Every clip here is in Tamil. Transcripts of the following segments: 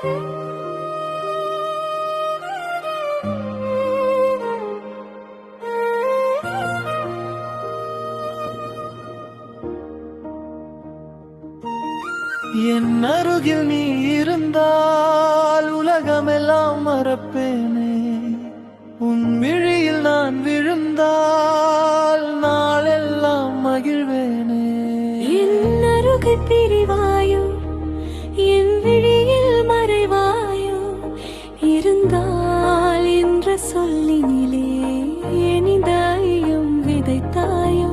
என் அருகில் நீ இருந்தால் உலகமெல்லாம் மறப்பேனே. உன் விழியில் நான் விழுந்தால் நாளெல்லாம் மகிழ்வேனே. என் அருகில் பிரிவாயோ, என் விழியில் மறைவாயோ, இருந்தால் என்ற சொல்லினிலே எனித ஐயம் விதைத்தாயோ.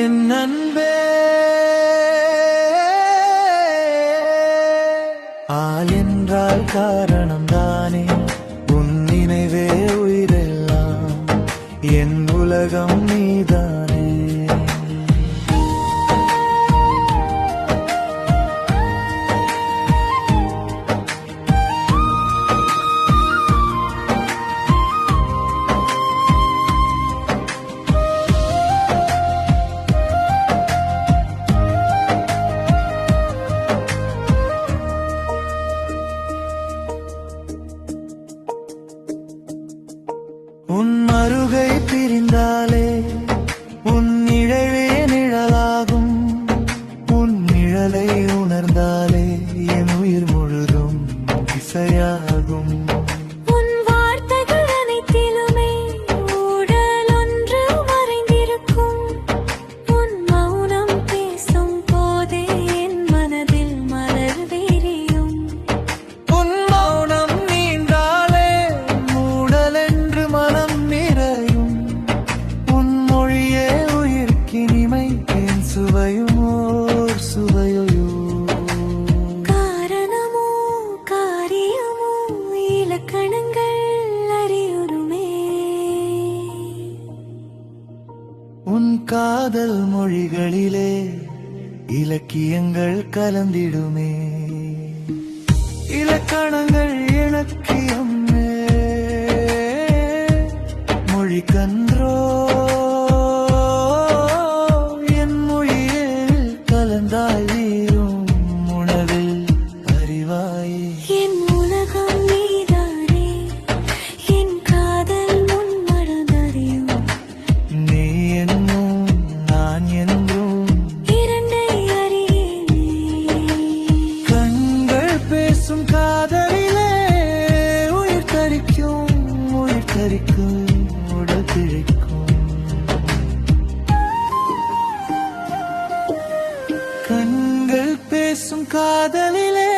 என் அன்பே, ஆள் என்றால் காரணம்தானே, உன் நினைவே உயிரெல்லாம், என் உலகம் நீதானே. உன் அருகை பிரிந்தாலே உன் நிழலே நிழலாகும். உன் நிழலை உணர்ந்தாலே என் உயிர் முழுதும் இசையாகும். உன் வார்த்தைகள் அனைத்திலுமே ஊடல் ஒன்று மறைந்திருக்கும். உன் மௌனம் பேசும் போதே என் மனதில் மலர் விரியும். உன் மௌனம் நீண்டாலே மூடல் என்று மனம் நிறையும். உன் மொழியே உயிர்க்கினிமை, என் சுவையும் ஓர் சுவையோ. காரணமோ காரியமோ இலக்கணங்கள் அறியுறுமே. உன் காதல் மொழிகளிலே இலக்கியங்கள் கலந்திடுமே. இலக்கணங்கள் இலக்கியமே, மொழி கன்றோ என் மொழியில் கலந்தாய் வீரும் உணவில் அறிவாயே. என் உலகம் நீதானே, என் காதல் முன்மடந்தறியும். நீ என்னும் நான் என்றும் இரண்டை அறியேனே. கண்கள் பேசும் காதலிலே உயிர் தரிக்கும், உயிர் தரிக்கும், உடல் பிழைக்கும். கண்கள் பேசும் காதலிலே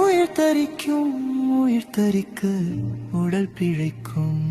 உயிர் தரிக்கும், உயிர் தரிக்க உடல் பிழைக்கும்.